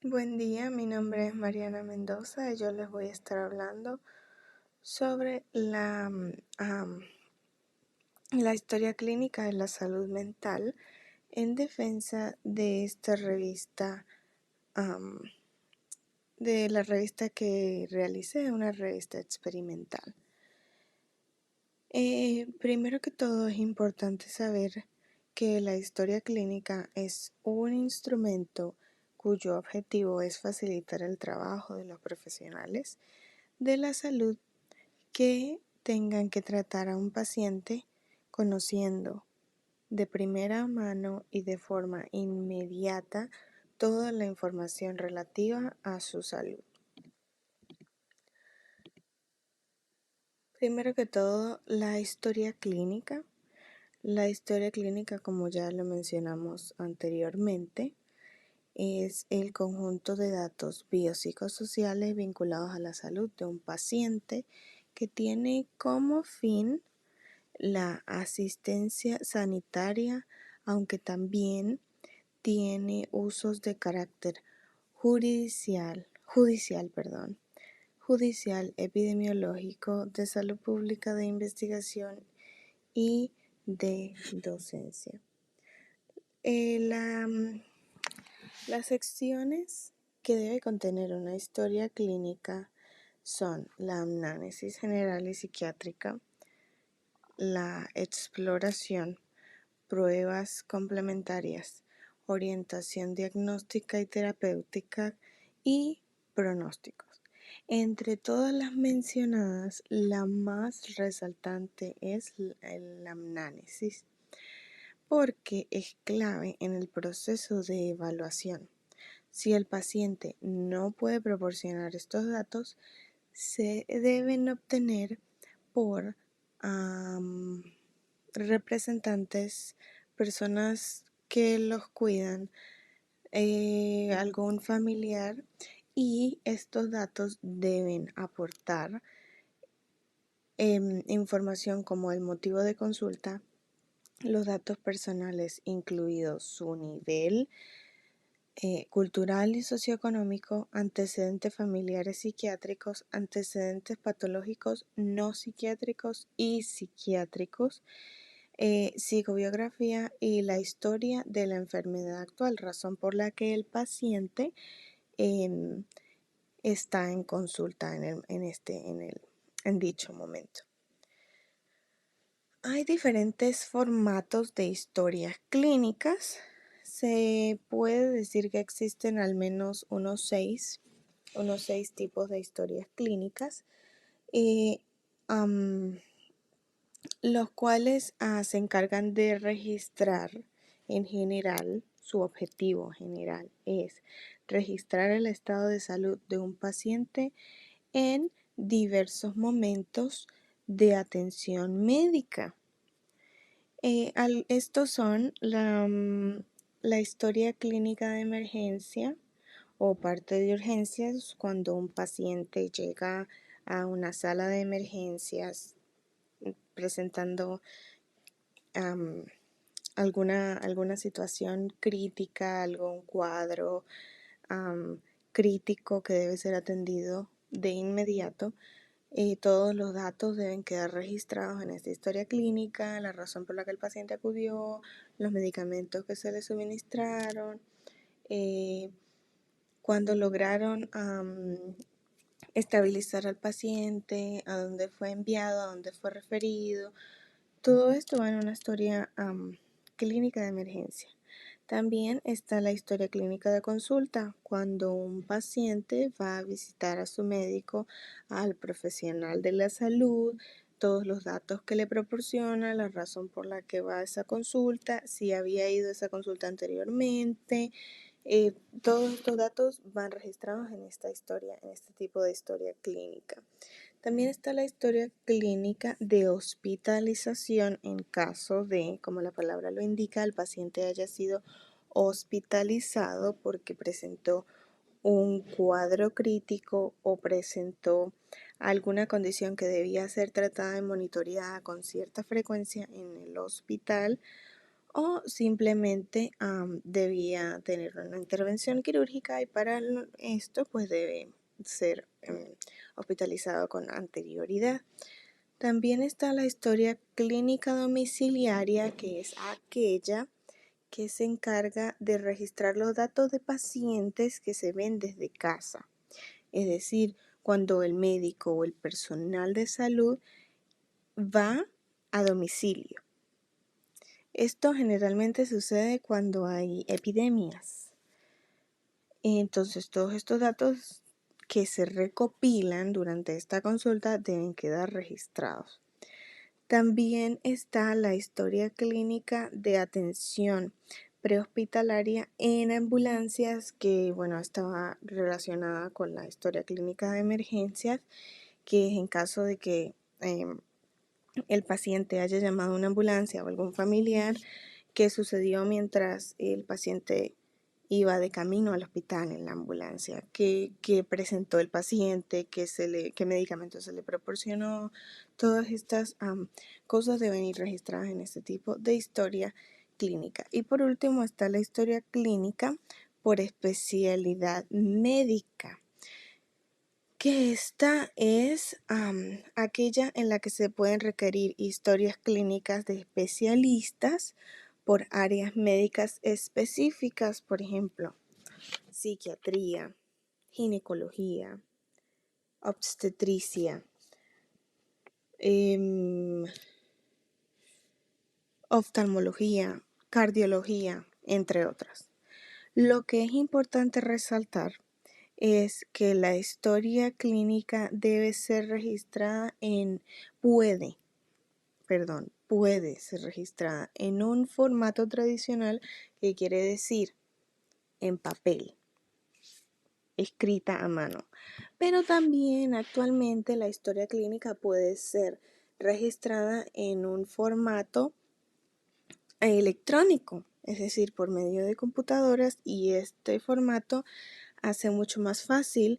Buen día, mi nombre es Mariana Mendoza y yo les voy a estar hablando sobre la historia clínica de la salud mental en defensa de esta revista, de la revista que realicé, una revista experimental. Primero que todo es importante saber que la historia clínica es un instrumento cuyo objetivo es facilitar el trabajo de los profesionales de la salud que tengan que tratar a un paciente conociendo de primera mano y de forma inmediata toda la información relativa a su salud. Primero que todo, la historia clínica. La historia clínica, como ya lo mencionamos anteriormente, es el conjunto de datos biopsicosociales vinculados a la salud de un paciente que tiene como fin la asistencia sanitaria, aunque también tiene usos de carácter judicial, epidemiológico, de salud pública, de investigación y de docencia. Las secciones que debe contener una historia clínica son la anamnesis general y psiquiátrica, la exploración, pruebas complementarias, orientación diagnóstica y terapéutica y pronósticos. Entre todas las mencionadas, la más resaltante es el análisis, porque es clave en el proceso de evaluación. Si el paciente no puede proporcionar estos datos, se deben obtener por representantes, personas que los cuidan, algún familiar, y estos datos deben aportar información como el motivo de consulta, los datos personales, incluidos su nivel cultural y socioeconómico, antecedentes familiares psiquiátricos, antecedentes patológicos no psiquiátricos y psiquiátricos, psicobiografía y la historia de la enfermedad actual, razón por la que el paciente está en consulta en dicho momento. Hay diferentes formatos de historias clínicas. Se puede decir que existen al menos unos seis tipos de historias clínicas, los cuales se encargan de registrar en general. Su objetivo general es registrar el estado de salud de un paciente en diversos momentos de atención médica. Estos son la historia clínica de emergencia o parte de urgencias, cuando un paciente llega a una sala de emergencias presentando alguna situación crítica, algún cuadro crítico que debe ser atendido de inmediato. Todos los datos deben quedar registrados en esta historia clínica, la razón por la que el paciente acudió, los medicamentos que se le suministraron, cuando lograron estabilizar al paciente, a dónde fue enviado, a dónde fue referido. Todo esto va en una historia clínica de emergencia. También está la historia clínica de consulta, cuando un paciente va a visitar a su médico, al profesional de la salud, todos los datos que le proporciona, la razón por la que va a esa consulta, si había ido a esa consulta anteriormente. Todos estos datos van registrados en esta historia, en este tipo de historia clínica. También está la historia clínica de hospitalización en caso de, como la palabra lo indica, el paciente haya sido hospitalizado porque presentó un cuadro crítico o presentó alguna condición que debía ser tratada y monitoreada con cierta frecuencia en el hospital, o simplemente debía tener una intervención quirúrgica y para esto pues debe ser hospitalizado con anterioridad. También está la historia clínica domiciliaria, que es aquella que se encarga de registrar los datos de pacientes que se ven desde casa, es decir, cuando el médico o el personal de salud va a domicilio. Esto generalmente sucede cuando hay epidemias. Entonces, todos estos datos que se recopilan durante esta consulta deben quedar registrados. También está la historia clínica de atención prehospitalaria en ambulancias, que bueno, estaba relacionada con la historia clínica de emergencias, que es en caso de que el paciente haya llamado a una ambulancia o algún familiar, que sucedió mientras el paciente iba de camino al hospital en la ambulancia, qué presentó el paciente, qué medicamentos se le proporcionó. Todas estas cosas deben ir registradas en este tipo de historia clínica. Y por último está la historia clínica por especialidad médica, que esta es aquella en la que se pueden requerir historias clínicas de especialistas por áreas médicas específicas, por ejemplo, psiquiatría, ginecología, obstetricia, oftalmología, cardiología, entre otras. Lo que es importante resaltar es que la historia clínica debe ser registrada puede ser registrada en un formato tradicional, que quiere decir en papel, escrita a mano. Pero también actualmente la historia clínica puede ser registrada en un formato electrónico, es decir, por medio de computadoras, y este formato hace mucho más fácil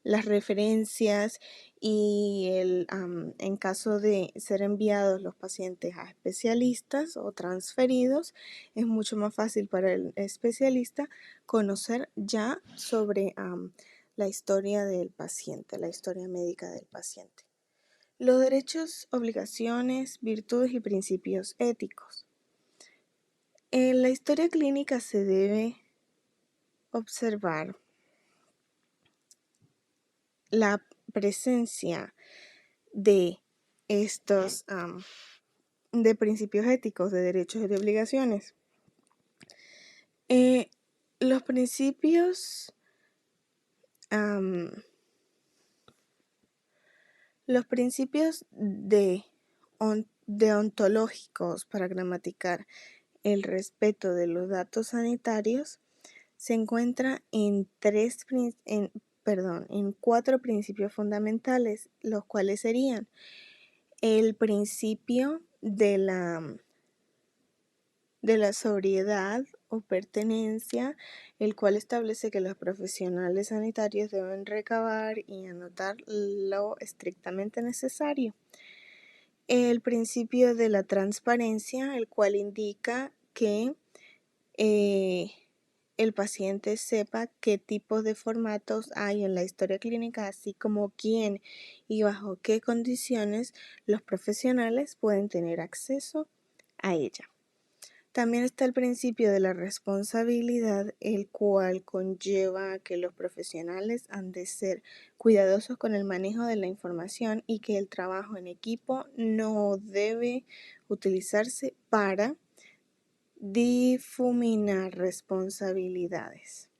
las referencias y en caso de ser enviados los pacientes a especialistas o transferidos, es mucho más fácil para el especialista conocer ya sobre la historia del paciente, la historia médica del paciente. Los derechos, obligaciones, virtudes y principios éticos. En la historia clínica se debe observar la presencia de estos de principios éticos, de derechos y de obligaciones. Los principios deontológicos para gramaticar el respeto de los datos sanitarios se encuentra en cuatro principios fundamentales, los cuales serían el principio de la sobriedad o pertenencia, el cual establece que los profesionales sanitarios deben recabar y anotar lo estrictamente necesario. El principio de la transparencia, el cual indica que el paciente sepa qué tipos de formatos hay en la historia clínica, así como quién y bajo qué condiciones los profesionales pueden tener acceso a ella. También está el principio de la responsabilidad, el cual conlleva a que los profesionales han de ser cuidadosos con el manejo de la información y que el trabajo en equipo no debe utilizarse para difuminar responsabilidades.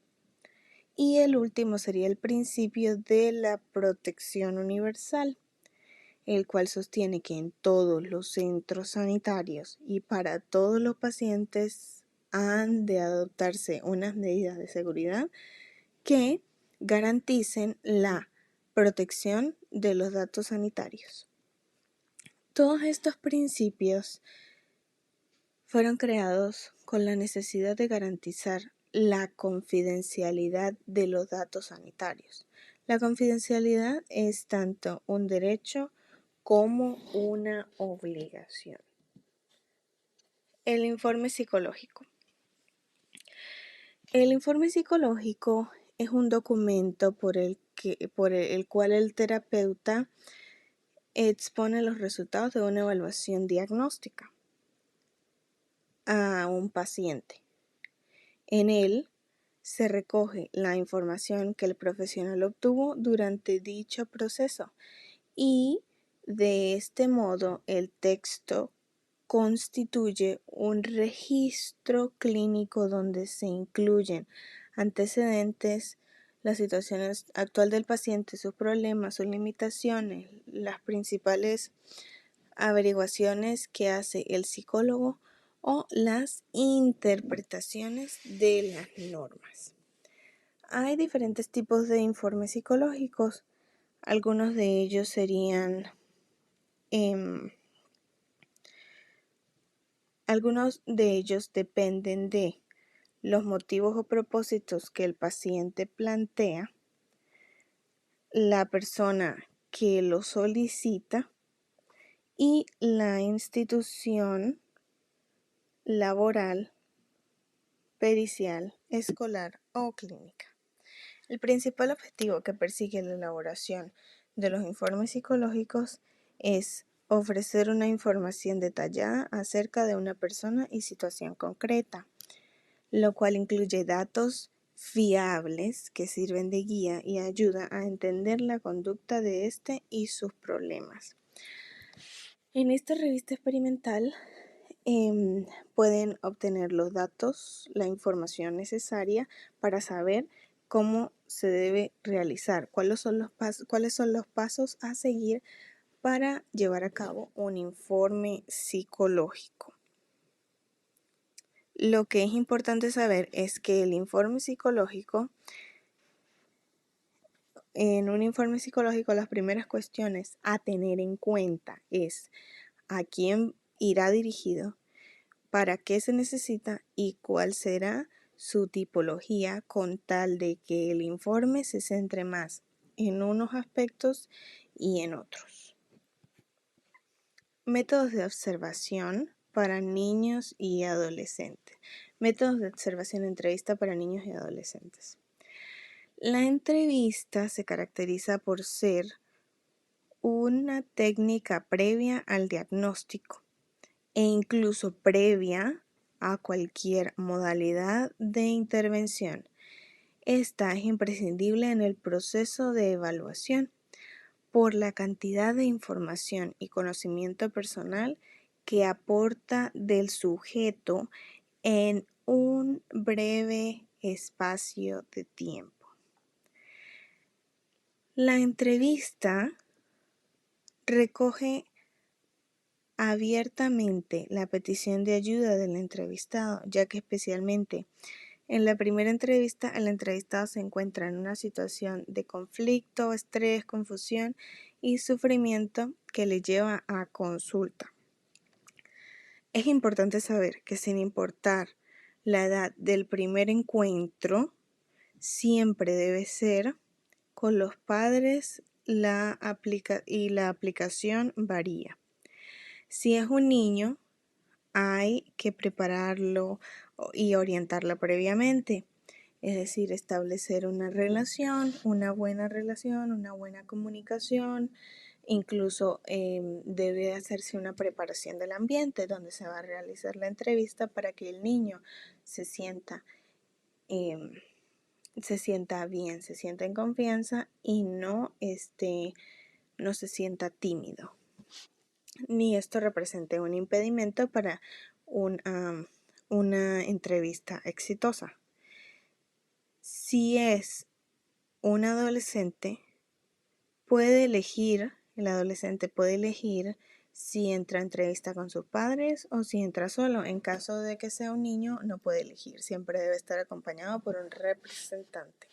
Y el último sería el principio de la protección universal, el cual sostiene que en todos los centros sanitarios y para todos los pacientes han de adoptarse unas medidas de seguridad que garanticen la protección de los datos sanitarios. Todos estos principios fueron creados con la necesidad de garantizar la confidencialidad de los datos sanitarios. La confidencialidad es tanto un derecho como una obligación. El informe psicológico. El informe psicológico es un documento por el cual el terapeuta expone los resultados de una evaluación diagnóstica a un paciente. En él se recoge la información que el profesional obtuvo durante dicho proceso y de este modo el texto constituye un registro clínico donde se incluyen antecedentes, la situación actual del paciente, sus problemas, sus limitaciones, las principales averiguaciones que hace el psicólogo o las interpretaciones de las normas. Hay diferentes tipos de informes psicológicos. Algunos de ellos serían algunos de ellos dependen de los motivos o propósitos que el paciente plantea, la persona que lo solicita y la institución laboral, pericial, escolar o clínica. El principal objetivo que persigue la elaboración de los informes psicológicos es ofrecer una información detallada acerca de una persona y situación concreta, lo cual incluye datos fiables que sirven de guía y ayuda a entender la conducta de éste y sus problemas. En esta revista experimental pueden obtener los datos, la información necesaria para saber cómo se debe realizar, cuáles son los pasos a seguir para llevar a cabo un informe psicológico. Lo que es importante saber es que el informe psicológico, en un informe psicológico, las primeras cuestiones a tener en cuenta es a quién irá dirigido, para qué se necesita y cuál será su tipología, con tal de que el informe se centre más en unos aspectos y en otros. Métodos de observación para niños y adolescentes. Métodos de observación e entrevista para niños y adolescentes. La entrevista se caracteriza por ser una técnica previa al diagnóstico e incluso previa a cualquier modalidad de intervención. Esta es imprescindible en el proceso de evaluación por la cantidad de información y conocimiento personal que aporta del sujeto en un breve espacio de tiempo. La entrevista recoge abiertamente la petición de ayuda del entrevistado, ya que especialmente en la primera entrevista el entrevistado se encuentra en una situación de conflicto, estrés, confusión y sufrimiento que le lleva a consulta. Es importante saber que sin importar la edad del primer encuentro, siempre debe ser con los padres y la aplicación varía. Si es un niño, hay que prepararlo y orientarlo previamente, es decir, establecer una buena comunicación, incluso debe hacerse una preparación del ambiente donde se va a realizar la entrevista para que el niño se sienta bien, se sienta en confianza y no se sienta tímido, ni esto represente un impedimento para una entrevista exitosa. Si es un adolescente, el adolescente puede elegir si entra a entrevista con sus padres o si entra solo. En caso de que sea un niño, no puede elegir, siempre debe estar acompañado por un representante.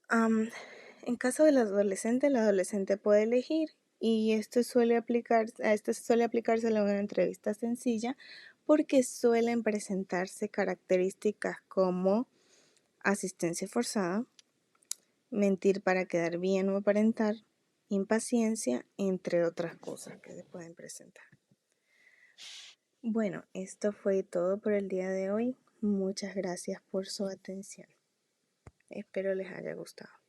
En caso del adolescente, el adolescente puede elegir y esto suele aplicarse a una entrevista sencilla porque suelen presentarse características como asistencia forzada, mentir para quedar bien o aparentar, impaciencia, entre otras cosas que se pueden presentar. Bueno, esto fue todo por el día de hoy. Muchas gracias por su atención. Espero les haya gustado.